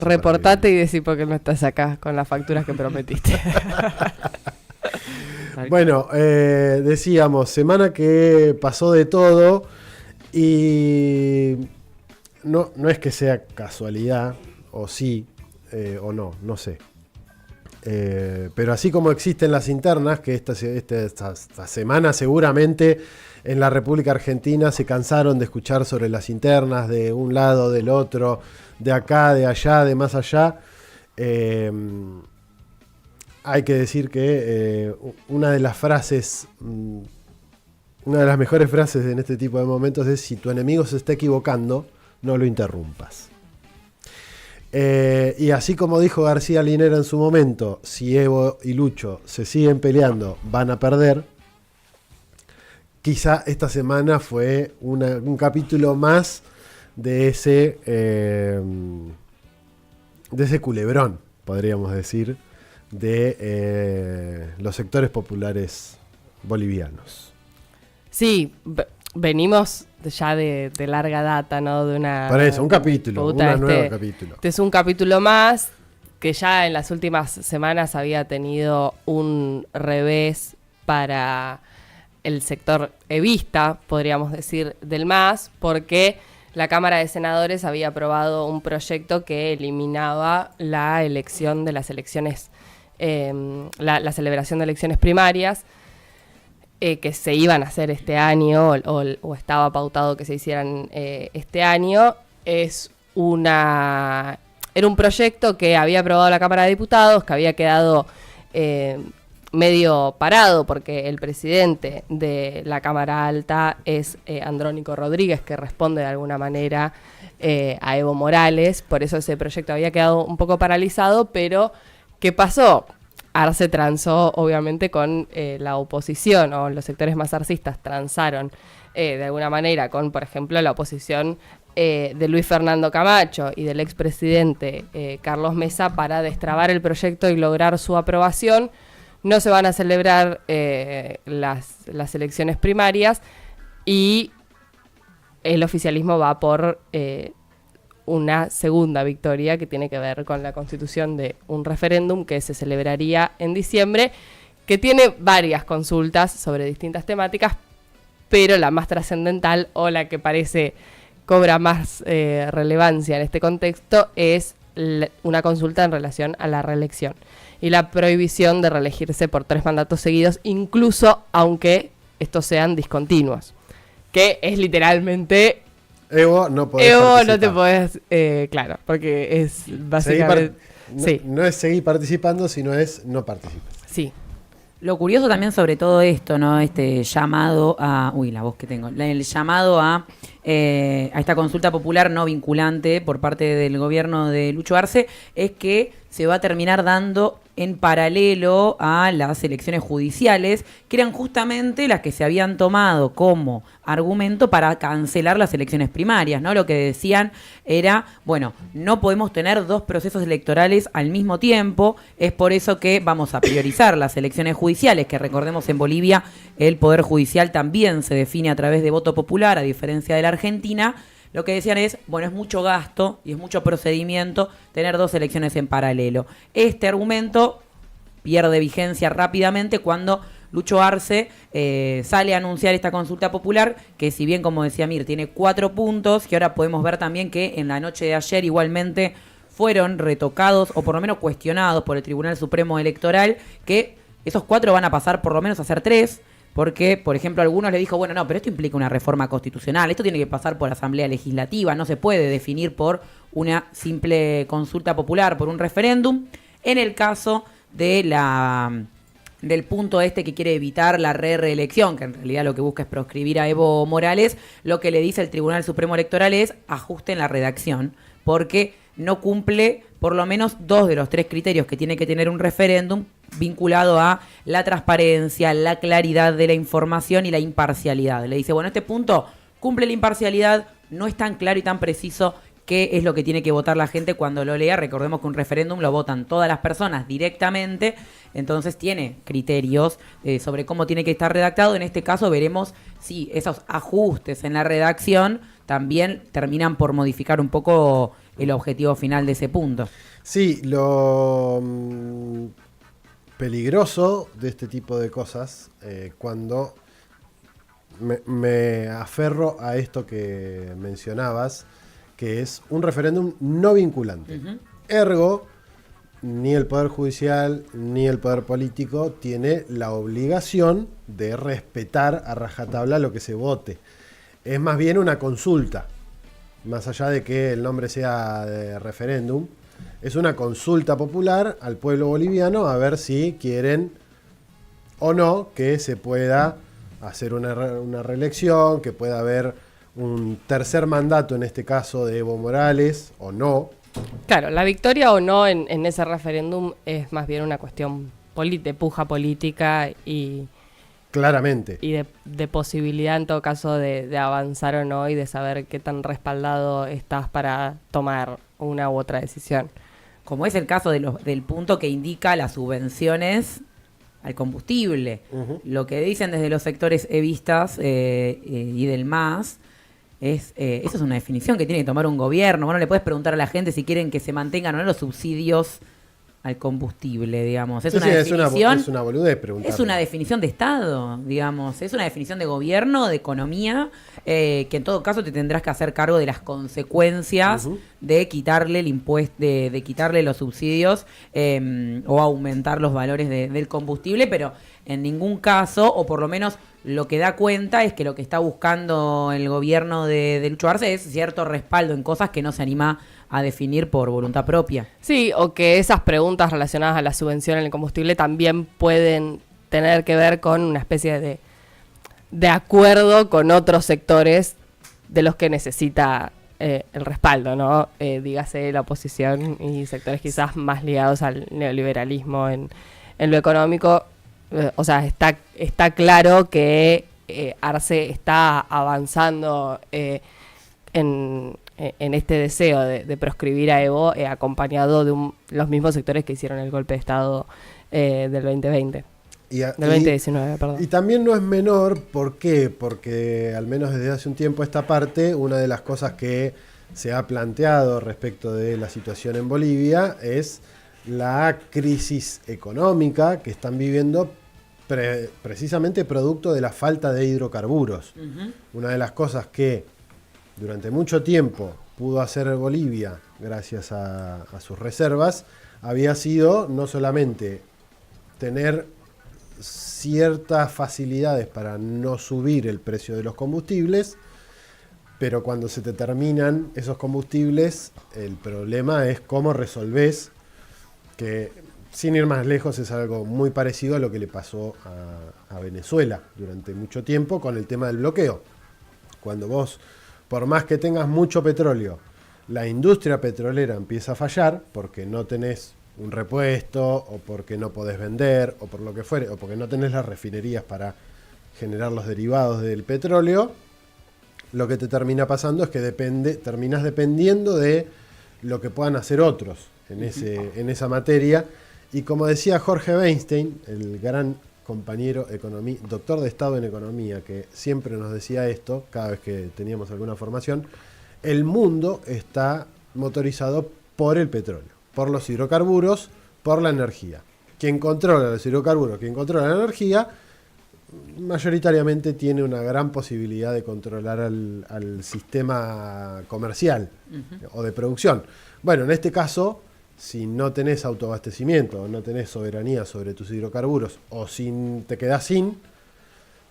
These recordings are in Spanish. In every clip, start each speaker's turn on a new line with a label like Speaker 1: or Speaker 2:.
Speaker 1: Reportate y decí por qué no estás acá con las facturas que prometiste.
Speaker 2: Bueno, decíamos, semana que pasó de todo y no es que sea casualidad, o sí, o no sé. Pero así como existen las internas, que esta semana seguramente en la República Argentina se cansaron de escuchar sobre las internas de un lado, del otro, de acá, de allá, de más allá. Hay que decir que una de las mejores frases en este tipo de momentos es: si tu enemigo se está equivocando, no lo interrumpas. Y así como dijo García Linera en su momento, si Evo y Lucho se siguen peleando, van a perder. Quizá esta semana fue un capítulo más de ese culebrón, podríamos decir, de los sectores populares bolivianos.
Speaker 1: Sí, venimos ya de larga data, ¿no? De una.
Speaker 2: Por eso, un capítulo, nuevo capítulo.
Speaker 1: Este es un capítulo más que ya en las últimas semanas había tenido un revés para el sector evista, podríamos decir, del MAS, porque la Cámara de Senadores había aprobado un proyecto que eliminaba la elección de las elecciones, la celebración de elecciones primarias, que se iban a hacer este año, o estaba pautado que se hicieran este año. Era un proyecto que había aprobado la Cámara de Diputados, que había quedado medio parado porque el presidente de la Cámara Alta es Andrónico Rodríguez, que responde de alguna manera a Evo Morales. Por eso ese proyecto había quedado un poco paralizado, pero ¿qué pasó? Arce transó obviamente con la oposición, o los sectores más arcistas transaron de alguna manera con, por ejemplo, la oposición de Luis Fernando Camacho y del expresidente Carlos Mesa para destrabar el proyecto y lograr su aprobación. No se van a celebrar las elecciones primarias y el oficialismo va por una segunda victoria que tiene que ver con la constitución de un referéndum que se celebraría en diciembre, que tiene varias consultas sobre distintas temáticas, pero la más trascendental, o la que cobra más relevancia en este contexto, es una consulta en relación a la reelección y la prohibición de reelegirse por 3 mandatos seguidos, incluso aunque estos sean discontinuos, que es literalmente
Speaker 2: Evo, no te
Speaker 1: podés, claro, porque es básicamente
Speaker 2: no es seguir participando, sino es no participar.
Speaker 1: Sí.
Speaker 3: Lo curioso también sobre todo esto, ¿no? Este llamado a... Uy, la voz que tengo. El llamado a esta consulta popular no vinculante por parte del gobierno de Lucho Arce es que se va a terminar dando en paralelo a las elecciones judiciales, que eran justamente las que se habían tomado como argumento para cancelar las elecciones primarias, ¿no? Lo que decían era, bueno, no podemos tener 2 procesos electorales al mismo tiempo, es por eso que vamos a priorizar las elecciones judiciales, que recordemos en Bolivia el Poder Judicial también se define a través de voto popular, a diferencia de la Argentina. Lo que decían es, bueno, es mucho gasto y es mucho procedimiento tener 2 elecciones en paralelo. Este argumento pierde vigencia rápidamente cuando Lucho Arce sale a anunciar esta consulta popular, que si bien, como decía Mir, tiene 4 puntos, que ahora podemos ver también que en la noche de ayer igualmente fueron retocados o por lo menos cuestionados por el Tribunal Supremo Electoral, que esos 4 van a pasar por lo menos a ser 3, porque, por ejemplo, algunos le dijo, bueno, no, pero esto implica una reforma constitucional, esto tiene que pasar por Asamblea Legislativa, no se puede definir por una simple consulta popular, por un referéndum. En el caso de del punto este que quiere evitar la reelección, que en realidad lo que busca es proscribir a Evo Morales, lo que le dice el Tribunal Supremo Electoral es ajuste en la redacción, porque no cumple por lo menos 2 de los 3 criterios que tiene que tener un referéndum vinculado a la transparencia, la claridad de la información y la imparcialidad. Le dice, bueno, este punto cumple la imparcialidad, no es tan claro y tan preciso qué es lo que tiene que votar la gente cuando lo lea. Recordemos que un referéndum lo votan todas las personas directamente, entonces tiene criterios sobre cómo tiene que estar redactado. En este caso veremos si esos ajustes en la redacción también terminan por modificar un poco el objetivo final de ese punto.
Speaker 2: Sí, lo peligroso de este tipo de cosas, cuando me aferro a esto que mencionabas, que es un referéndum no vinculante. Ergo, ni el Poder Judicial ni el Poder Político tiene la obligación de respetar a rajatabla lo que se vote. Es más bien una consulta, más allá de que el nombre sea de referéndum, es una consulta popular al pueblo boliviano a ver si quieren o no que se pueda hacer una reelección, que pueda haber un tercer mandato, en este caso de Evo Morales, o no.
Speaker 1: Claro, la victoria o no en ese referéndum es más bien una cuestión de puja política y
Speaker 2: Claramente.
Speaker 1: y de posibilidad en todo caso de avanzar o no y de saber qué tan respaldado estás para tomar una u otra decisión.
Speaker 3: Como es el caso del punto que indica las subvenciones al combustible. Lo que dicen desde los sectores evistas y del MAS eso es una definición que tiene que tomar un gobierno. Bueno, le puedes preguntar a la gente si quieren que se mantengan o no los subsidios al combustible, digamos. Es
Speaker 2: una boludez preguntar.
Speaker 3: Es una definición de Estado, digamos. Es una definición de gobierno, de economía, que en todo caso te tendrás que hacer cargo de las consecuencias de quitarle el impuesto, de quitarle los subsidios o aumentar los valores del combustible, pero en ningún caso, o por lo menos lo que da cuenta es que lo que está buscando el gobierno de Lucho Arce es cierto respaldo en cosas que no se anima a definir por voluntad propia.
Speaker 1: Sí, o que esas preguntas relacionadas a la subvención en el combustible también pueden tener que ver con una especie de acuerdo con otros sectores de los que necesita el respaldo, ¿no? Dígase la oposición y sectores quizás más ligados al neoliberalismo en lo económico. O sea, está claro que Arce está avanzando en este deseo de proscribir a Evo, acompañado de los mismos sectores que hicieron el golpe de Estado del 2020. Del 2019, perdón.
Speaker 2: Y también no es menor, ¿por qué? Porque al menos desde hace un tiempo a esta parte, una de las cosas que se ha planteado respecto de la situación en Bolivia es la crisis económica que están viviendo precisamente producto de la falta de hidrocarburos. Una de las cosas que durante mucho tiempo pudo hacer Bolivia, gracias a sus reservas, había sido no solamente tener ciertas facilidades para no subir el precio de los combustibles, pero cuando se te terminan esos combustibles, el problema es cómo resolvés, que sin ir más lejos es algo muy parecido a lo que le pasó a Venezuela durante mucho tiempo con el tema del bloqueo. Cuando vos, por más que tengas mucho petróleo, la industria petrolera empieza a fallar porque no tenés un repuesto o porque no podés vender o por lo que fuere, o porque no tenés las refinerías para generar los derivados del petróleo, lo que te termina pasando es que terminás dependiendo de lo que puedan hacer otros en esa materia. Y como decía Jorge Weinstein, el gran compañero doctor de Estado en Economía, que siempre nos decía esto cada vez que teníamos alguna formación, el mundo está motorizado por el petróleo, por los hidrocarburos, por la energía. Quien controla los hidrocarburos, quien controla la energía, mayoritariamente tiene una gran posibilidad de controlar al sistema comercial o de producción. Bueno, en este caso, si no tenés autoabastecimiento, no tenés soberanía sobre tus hidrocarburos o te quedás sin,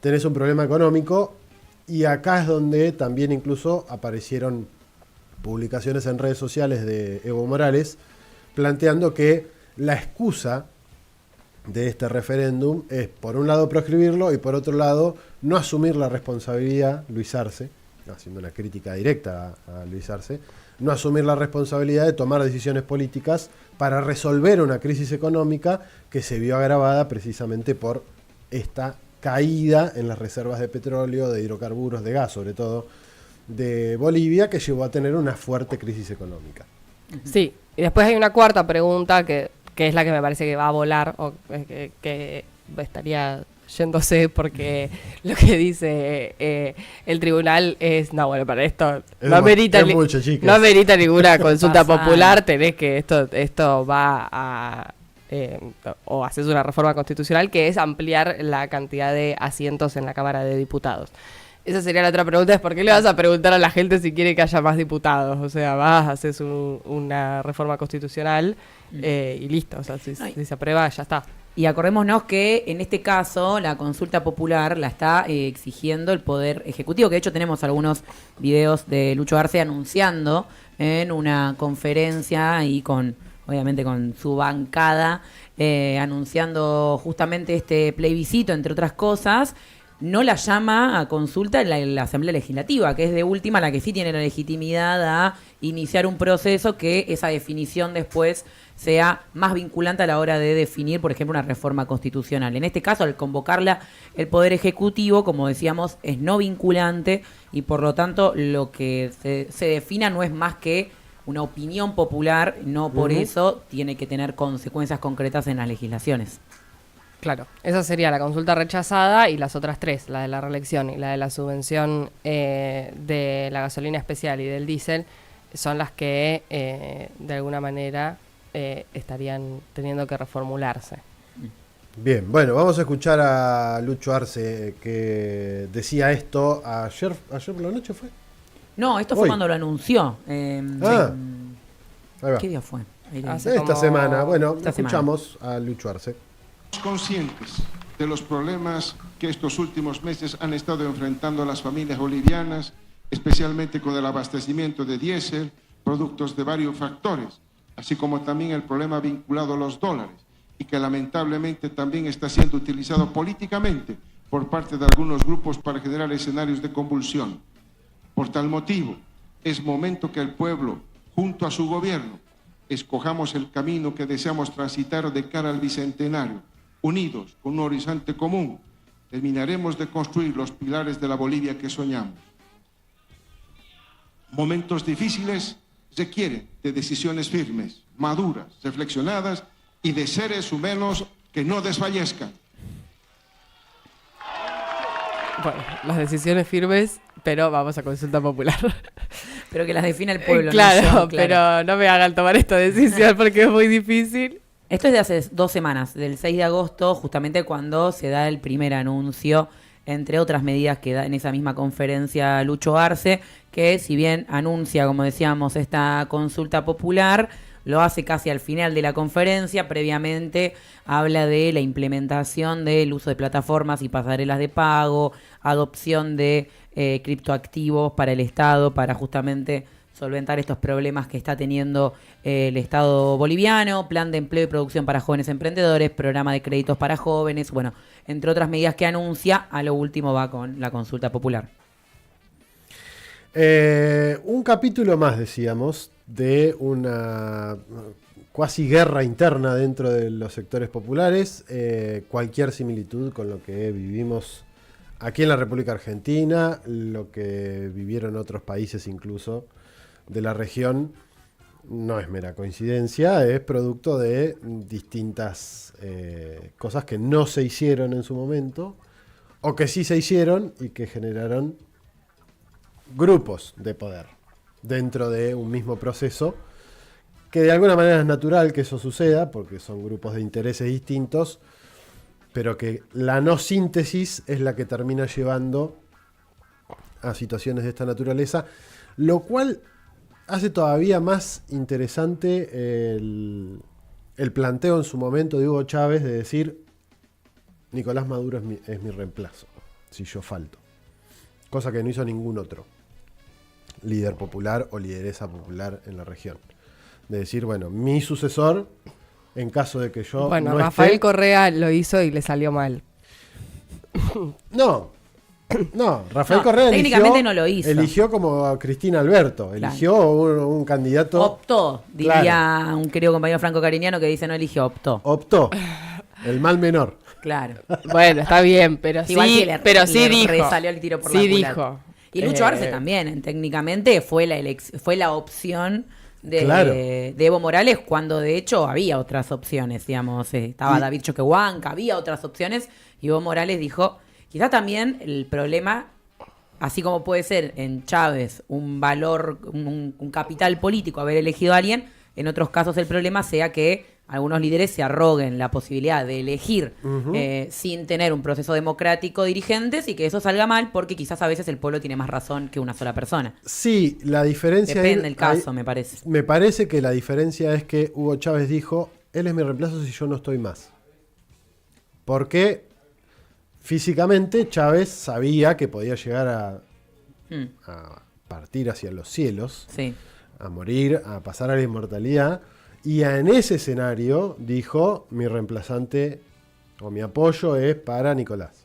Speaker 2: tenés un problema económico. Y acá es donde también incluso aparecieron publicaciones en redes sociales de Evo Morales planteando que la excusa de este referéndum es, por un lado, proscribirlo y por otro lado, no asumir la responsabilidad, Luis Arce, haciendo una crítica directa a Luis Arce, no asumir la responsabilidad de tomar decisiones políticas para resolver una crisis económica que se vio agravada precisamente por esta caída en las reservas de petróleo, de hidrocarburos, de gas sobre todo, de Bolivia, que llevó a tener una fuerte crisis económica.
Speaker 1: Sí, y después hay una cuarta pregunta que es la que me parece que va a volar o que estaría yéndose porque lo que dice el tribunal es, no, bueno, para esto no amerita ninguna consulta popular, tenés que esto va a... o haces una reforma constitucional que es ampliar la cantidad de asientos en la Cámara de Diputados. Esa sería la otra pregunta, es ¿por qué le vas a preguntar a la gente si quiere que haya más diputados? O sea, haces una reforma constitucional y listo, o sea, si se aprueba ya está.
Speaker 3: Y acordémonos que en este caso la consulta popular la está exigiendo el Poder Ejecutivo, que de hecho tenemos algunos videos de Lucho Arce anunciando en una conferencia y obviamente con su bancada, anunciando justamente este plebiscito, entre otras cosas. No la llama a consulta la Asamblea Legislativa, que es de última la que sí tiene la legitimidad a iniciar un proceso que esa definición después sea más vinculante a la hora de definir, por ejemplo, una reforma constitucional. En este caso, al convocarla el Poder Ejecutivo, como decíamos, es no vinculante y por lo tanto lo que se defina no es más que una opinión popular, no por eso tiene que tener consecuencias concretas en las legislaciones.
Speaker 1: Claro, esa sería la consulta rechazada y las otras tres, la de la reelección y la de la subvención de la gasolina especial y del diésel, son las que de alguna manera estarían teniendo que reformularse.
Speaker 2: Bien, bueno, vamos a escuchar a Lucho Arce que decía esto ayer por la noche, ¿fue?
Speaker 3: No, esto fue cuando lo anunció.
Speaker 2: Ahí va.
Speaker 3: ¿Qué día fue?
Speaker 2: Esta semana, bueno, escuchamos a Lucho Arce.
Speaker 4: Conscientes de los problemas que estos últimos meses han estado enfrentando las familias bolivianas, especialmente con el abastecimiento de diésel, productos de varios factores, así como también el problema vinculado a los dólares, y que lamentablemente también está siendo utilizado políticamente por parte de algunos grupos para generar escenarios de convulsión. Por tal motivo, es momento que el pueblo, junto a su gobierno, escojamos el camino que deseamos transitar de cara al bicentenario. Unidos, con un horizonte común, terminaremos de construir los pilares de la Bolivia que soñamos. Momentos difíciles requieren de decisiones firmes, maduras, reflexionadas y de seres humanos que no desfallezcan.
Speaker 1: Bueno, las decisiones firmes, pero vamos a consulta popular.
Speaker 3: Pero que las defina el pueblo.
Speaker 1: Claro,
Speaker 3: no yo,
Speaker 1: pero no me hagan tomar esta decisión porque es muy difícil.
Speaker 3: Esto es de hace 2 semanas, del 6 de agosto, justamente cuando se da el primer anuncio, entre otras medidas que da en esa misma conferencia Lucho Arce, que si bien anuncia, como decíamos, esta consulta popular, lo hace casi al final de la conferencia. Previamente habla de la implementación del uso de plataformas y pasarelas de pago, adopción de criptoactivos para el Estado, para justamente solventar estos problemas que está teniendo el Estado boliviano, plan de empleo y producción para jóvenes emprendedores, programa de créditos para jóvenes, bueno, entre otras medidas que anuncia. A lo último va con la consulta popular.
Speaker 2: Un capítulo más, decíamos, de una cuasi guerra interna dentro de los sectores populares, cualquier similitud con lo que vivimos aquí en la República Argentina, lo que vivieron otros países incluso de la región, no es mera coincidencia, es producto de distintas cosas que no se hicieron en su momento, o que sí se hicieron y que generaron grupos de poder dentro de un mismo proceso, que de alguna manera es natural que eso suceda, porque son grupos de intereses distintos, pero que la no síntesis es la que termina llevando a situaciones de esta naturaleza, lo cual hace todavía más interesante el planteo en su momento de Hugo Chávez de decir: Nicolás Maduro es mi reemplazo, si yo falto. Cosa que no hizo ningún otro líder popular o lideresa popular en la región. De decir, bueno, mi sucesor, en caso de que yo
Speaker 1: bueno,
Speaker 2: no
Speaker 1: Rafael
Speaker 2: esté...
Speaker 1: Correa lo hizo y le salió mal.
Speaker 2: No, Rafael Correa
Speaker 3: técnicamente no lo hizo.
Speaker 2: Eligió como a Cristina Alberto, eligió un candidato...
Speaker 3: Optó, diría un querido compañero Franco Cariñano que dice no eligió, optó.
Speaker 2: El mal menor.
Speaker 3: Claro.
Speaker 1: Bueno, está bien, pero sí, pero sí dijo.
Speaker 3: Salió el tiro por la culata.
Speaker 1: Dijo.
Speaker 3: Y Lucho Arce también, técnicamente fue la opción
Speaker 2: Claro.
Speaker 3: de Evo Morales, cuando de hecho había otras opciones, digamos. Estaba David Choquehuanca, había otras opciones, y Evo Morales dijo, quizá también el problema, así como puede ser en Chávez un valor, un capital político haber elegido a alguien, en otros casos el problema sea que algunos líderes se arroguen la posibilidad de elegir sin tener un proceso democrático dirigentes, y que eso salga mal porque quizás a veces el pueblo tiene más razón que una sola persona.
Speaker 2: Sí, la diferencia...
Speaker 3: Depende del caso, me parece.
Speaker 2: Me parece que la diferencia es que Hugo Chávez dijo, él es mi reemplazo si yo no estoy más. Porque físicamente Chávez sabía que podía llegar a partir hacia los cielos,
Speaker 3: Sí.
Speaker 2: a morir, a pasar a la inmortalidad. Y en ese escenario dijo, mi reemplazante o mi apoyo es para Nicolás.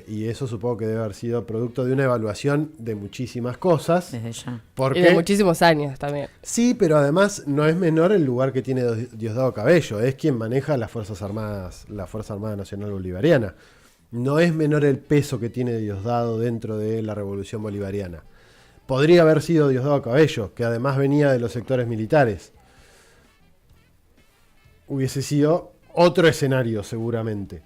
Speaker 2: Y eso supongo que debe haber sido producto de una evaluación de muchísimas cosas.
Speaker 3: Desde ya.
Speaker 2: Porque,
Speaker 1: Y de muchísimos años también.
Speaker 2: sí, pero además no es menor el lugar que tiene Diosdado Cabello. Es quien maneja las Fuerzas Armadas, la Fuerza Armada Nacional Bolivariana. No es menor el peso que tiene Diosdado dentro de la Revolución Bolivariana. Podría haber sido Diosdado Cabello, que además venía de los sectores militares. Hubiese sido otro escenario seguramente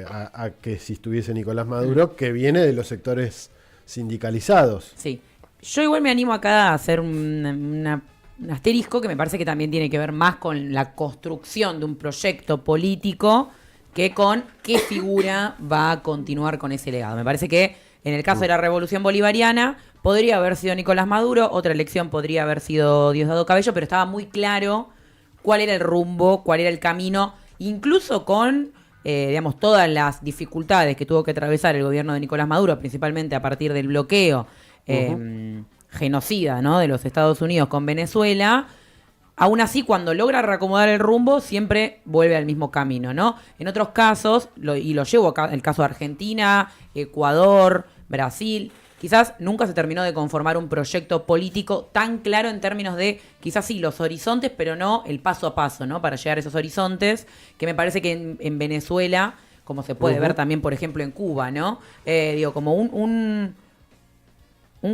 Speaker 2: a que si estuviese Nicolás Maduro, que viene de los sectores sindicalizados.
Speaker 3: Sí. Yo igual me animo acá a hacer un asterisco que me parece que también tiene que ver más con la construcción de un proyecto político que con qué figura va a continuar con ese legado. Me parece que en el caso de la Revolución Bolivariana podría haber sido Nicolás Maduro, otra elección podría haber sido Diosdado Cabello, pero estaba muy claro cuál era el rumbo, cuál era el camino, incluso con, digamos, todas las dificultades que tuvo que atravesar el gobierno de Nicolás Maduro, principalmente a partir del bloqueo genocida, ¿no?, de los Estados Unidos con Venezuela. Aún así, cuando logra reacomodar el rumbo, siempre vuelve al mismo camino, ¿no? En otros casos, y lo llevo acá, el caso de Argentina, Ecuador, Brasil, quizás nunca se terminó de conformar un proyecto político tan claro en términos de, quizás sí, los horizontes, pero no el paso a paso, ¿no?, para llegar a esos horizontes, que me parece que en Venezuela, como se puede ver también, por ejemplo, en Cuba, ¿no? Digo, como un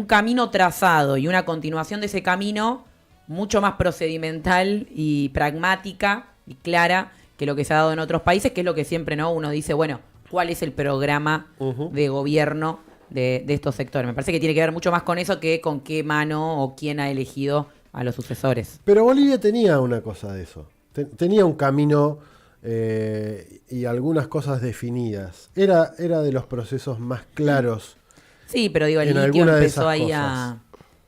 Speaker 3: camino trazado y una continuación de ese camino mucho más procedimental y pragmática y clara que lo que se ha dado en otros países, que es lo que siempre, ¿no?, uno dice, bueno, ¿cuál es el programa de gobierno de estos sectores? Me parece que tiene que ver mucho más con eso que con qué mano o quién ha elegido a los sucesores.
Speaker 2: Pero Bolivia tenía una cosa de eso. Tenía un camino y algunas cosas definidas. Era de los procesos más claros.
Speaker 3: Sí, pero digo, el
Speaker 2: en
Speaker 3: litio
Speaker 2: alguna de
Speaker 3: empezó
Speaker 2: esas
Speaker 3: ahí
Speaker 2: cosas.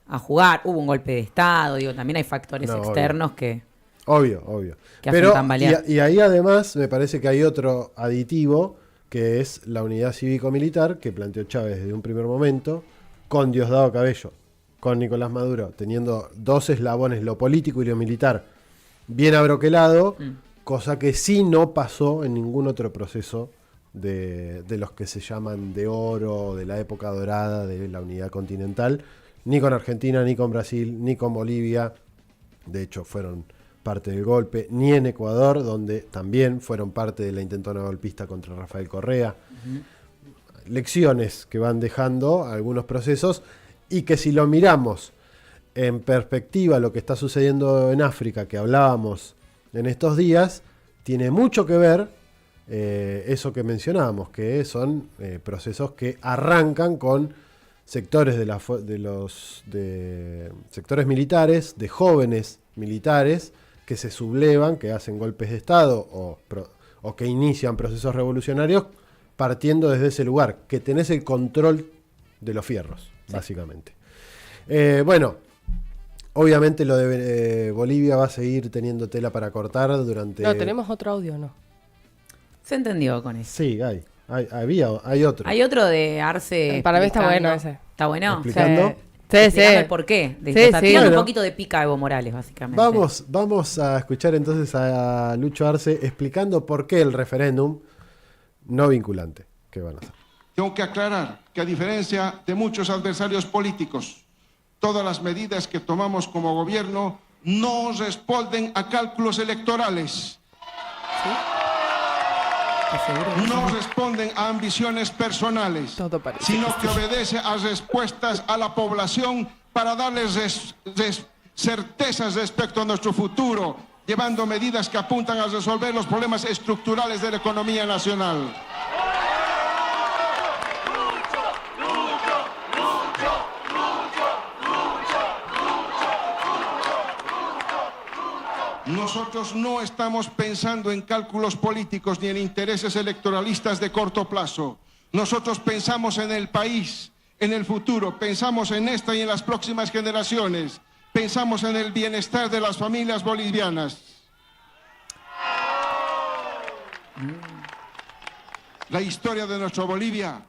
Speaker 3: a jugar. Hubo un golpe de Estado, digo, también hay factores
Speaker 2: No,
Speaker 3: externos que
Speaker 2: Obvio.
Speaker 3: Que hacen tambalear.
Speaker 2: Y ahí además me parece que hay otro aditivo, que es la unidad cívico-militar que planteó Chávez desde un primer momento, con Diosdado Cabello, con Nicolás Maduro, teniendo dos eslabones, lo político y lo militar, bien abroquelado, cosa que sí no pasó en ningún otro proceso de los que se llaman de oro, de la época dorada de la unidad continental, ni con Argentina, ni con Brasil, ni con Bolivia. De hecho, fueron parte del golpe, ni en Ecuador, donde también fueron parte de la intentona golpista contra Rafael Correa. Lecciones que van dejando algunos procesos, y que si lo miramos en perspectiva lo que está sucediendo en África, que hablábamos en estos días, tiene mucho que ver eso que mencionábamos, que son procesos que arrancan con sectores de sectores militares, de jóvenes militares, que se sublevan, que hacen golpes de Estado o que inician procesos revolucionarios partiendo desde ese lugar, que tenés el control de los fierros, básicamente. Bueno, obviamente lo de Bolivia va a seguir teniendo tela para cortar durante...
Speaker 1: No, tenemos otro audio, ¿no?
Speaker 3: se entendió con eso.
Speaker 2: Sí, hay otro.
Speaker 3: Hay otro de Arce.
Speaker 1: Para mí está
Speaker 3: explicando.
Speaker 1: bueno ese.
Speaker 3: ¿Está bueno?
Speaker 2: Explicando.
Speaker 1: Sí,
Speaker 3: Explicando
Speaker 1: sí.
Speaker 3: el porqué.
Speaker 1: Sí,
Speaker 3: Tirando
Speaker 1: sí.
Speaker 2: Bueno.
Speaker 3: un poquito de pica a Evo Morales, básicamente.
Speaker 2: Vamos a escuchar entonces a Lucho Arce explicando por qué el referéndum no vinculante que van a hacer.
Speaker 4: Tengo que aclarar que, a diferencia de muchos adversarios políticos, todas las medidas que tomamos como gobierno no responden a cálculos electorales. No responden a ambiciones personales,
Speaker 1: Todo parece
Speaker 4: sino
Speaker 1: que
Speaker 4: que obedece a respuestas a la población para darles certezas respecto a nuestro futuro, llevando medidas que apuntan a resolver los problemas estructurales de la economía nacional. Nosotros no estamos pensando en cálculos políticos ni en intereses electoralistas de corto plazo. Nosotros pensamos en el país, en el futuro, pensamos en esta y en las próximas generaciones, pensamos en el bienestar de las familias bolivianas. La historia de nuestra Bolivia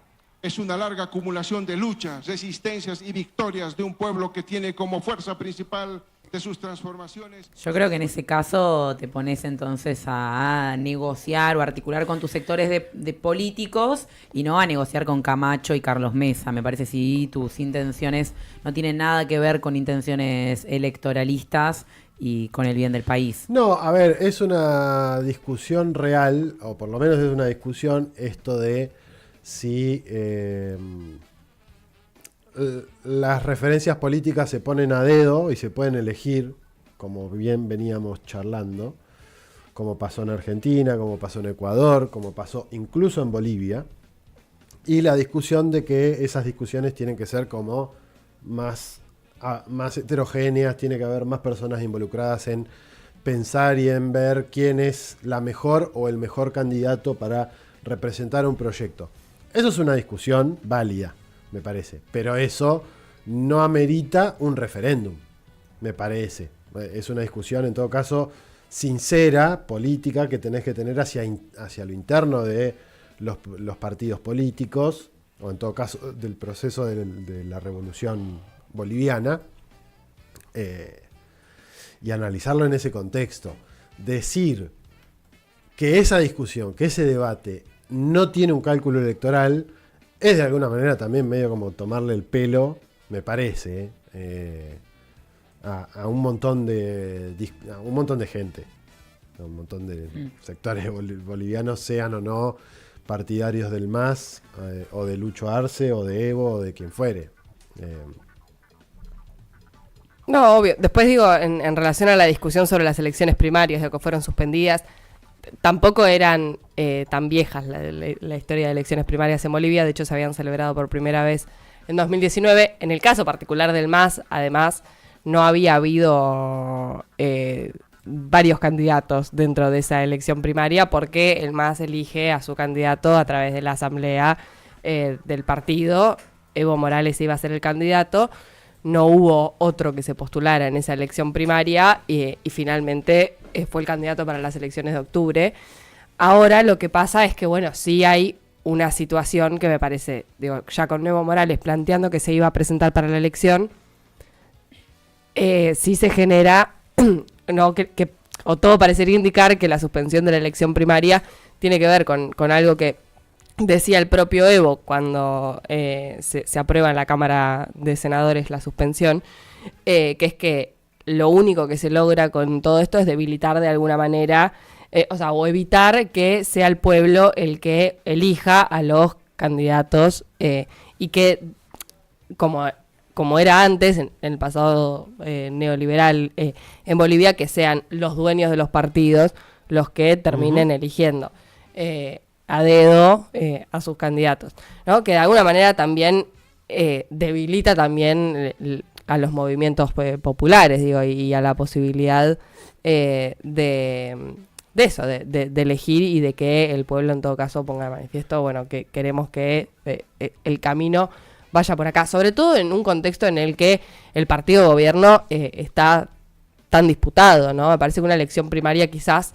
Speaker 4: es una larga acumulación de luchas, resistencias y victorias de un pueblo que tiene como fuerza principal de sus transformaciones.
Speaker 3: Yo creo que en ese caso te pones entonces a negociar o articular con tus sectores de políticos y no a negociar con Camacho y Carlos Mesa. Me parece si tus intenciones no tienen nada que ver con intenciones electoralistas y con el bien del país.
Speaker 2: No, a ver, es una discusión real, o por lo menos es una discusión esto de si las referencias políticas se ponen a dedo y se pueden elegir, como bien veníamos charlando, como pasó en Argentina, como pasó en Ecuador, como pasó incluso en Bolivia, y la discusión de que esas discusiones tienen que ser como más heterogéneas, tiene que haber más personas involucradas en pensar y en ver quién es la mejor o el mejor candidato para representar un proyecto. Eso es una discusión válida, me parece, pero eso no amerita un referéndum, me parece. Es una discusión, en todo caso, sincera, política, que tenés que tener hacia lo interno de los partidos políticos, o en todo caso del proceso de la revolución boliviana, y analizarlo en ese contexto. Decir que esa discusión, que ese debate no tiene un cálculo electoral, es de alguna manera también medio como tomarle el pelo, me parece, a un montón de gente, a un montón de sectores bolivianos, sean o no partidarios del MAS, o de Lucho Arce, o de Evo, o de quien fuere.
Speaker 1: No, obvio. Después digo, en relación a la discusión sobre las elecciones primarias, de que fueron suspendidas, tampoco eran tan viejas la historia de elecciones primarias en Bolivia. De hecho, se habían celebrado por primera vez en 2019. En el caso particular del MAS, además, no había habido varios candidatos dentro de esa elección primaria, porque el MAS elige a su candidato a través de la asamblea del partido. Evo Morales iba a ser el candidato. No hubo otro que se postulara en esa elección primaria y finalmente fue el candidato para las elecciones de octubre. Ahora lo que pasa es que, bueno, sí hay una situación que me parece, digo, ya con Evo Morales planteando que se iba a presentar para la elección, sí se genera, no o todo parecería indicar que la suspensión de la elección primaria tiene que ver con algo que decía el propio Evo cuando se aprueba en la Cámara de Senadores la suspensión, que es que lo único que se logra con todo esto es debilitar de alguna manera, o evitar que sea el pueblo el que elija a los candidatos y que, como era antes, en el pasado neoliberal en Bolivia, que sean los dueños de los partidos los que terminen eligiendo a dedo a sus candidatos, ¿no? Que de alguna manera también debilita también a los movimientos populares, digo, y a la posibilidad de elegir y de que el pueblo en todo caso ponga de manifiesto, bueno, que queremos que el camino vaya por acá, sobre todo en un contexto en el que el partido de gobierno está tan disputado, ¿no? Me parece que una elección primaria quizás,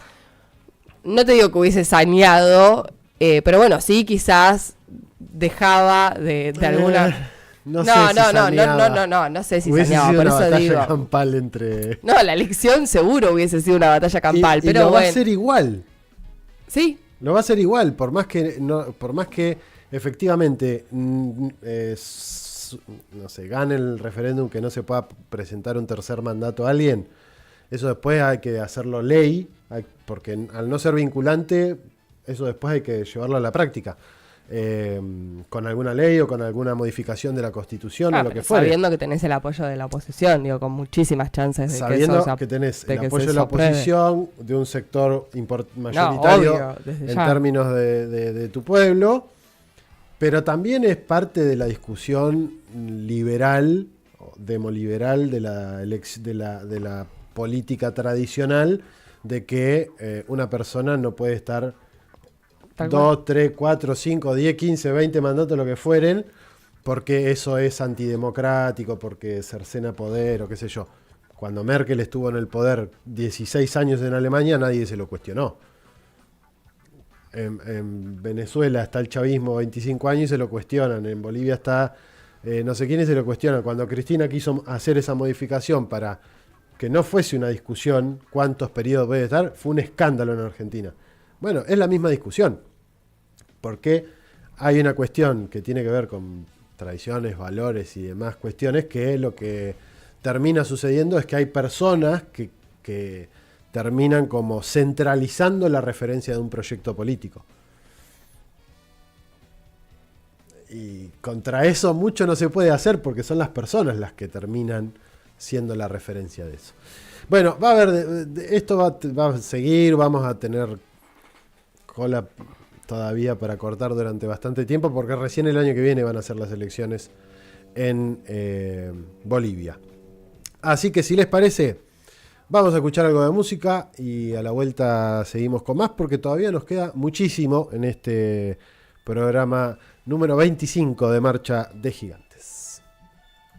Speaker 1: no te digo que hubiese saneado, pero bueno, sí quizás dejaba de alguna...
Speaker 2: No
Speaker 1: sé si
Speaker 2: hubiese
Speaker 1: saneaba,
Speaker 2: sido
Speaker 1: por
Speaker 2: una
Speaker 1: eso
Speaker 2: batalla
Speaker 1: digo.
Speaker 2: campal entre...
Speaker 1: No, la elección seguro hubiese sido una batalla campal,
Speaker 2: y
Speaker 1: pero
Speaker 2: lo
Speaker 1: bueno.
Speaker 2: va a ser igual.
Speaker 1: Sí.
Speaker 2: Lo va a ser igual, por más que efectivamente no sé, gane el referéndum, que no se pueda presentar un tercer mandato a alguien. Eso después hay que hacerlo ley, porque al no ser vinculante, eso después hay que llevarlo a la práctica. con alguna ley o con alguna modificación de la Constitución o lo que fuera.
Speaker 1: Sabiendo que tenés el apoyo de la oposición, digo, con muchísimas chances de
Speaker 2: sabiendo
Speaker 1: que eso
Speaker 2: que tenés
Speaker 1: de
Speaker 2: el
Speaker 1: que
Speaker 2: apoyo
Speaker 1: se
Speaker 2: de la
Speaker 1: apruebe.
Speaker 2: oposición, de un sector mayoritario
Speaker 1: obvio, desde
Speaker 2: en
Speaker 1: ya.
Speaker 2: términos de tu pueblo, pero también es parte de la discusión liberal, demoliberal de la política tradicional, de que una persona no puede estar
Speaker 1: Tal
Speaker 2: 2, 3, 4, 5, 10, 15, 20 mandatos, lo que fueren, porque eso es antidemocrático, porque cercena poder o qué sé yo. Cuando Merkel estuvo en el poder 16 años en Alemania, nadie se lo cuestionó. En Venezuela está el chavismo 25 años y se lo cuestionan. En Bolivia está no sé quiénes se lo cuestionan. Cuando Cristina quiso hacer esa modificación para que no fuese una discusión cuántos periodos puede estar, fue un escándalo en Argentina. Bueno, es la misma discusión, porque hay una cuestión que tiene que ver con tradiciones, valores y demás cuestiones, que lo que termina sucediendo es que hay personas que terminan como centralizando la referencia de un proyecto político. Y contra eso mucho no se puede hacer, porque son las personas las que terminan siendo la referencia de eso. Bueno, va a haber, esto va a seguir, vamos a tener cola todavía para cortar durante bastante tiempo, porque recién el año que viene van a ser las elecciones en Bolivia. Así que si les parece, vamos a escuchar algo de música y a la vuelta seguimos con más, porque todavía nos queda muchísimo en este programa número 25 de Marcha de Gigantes.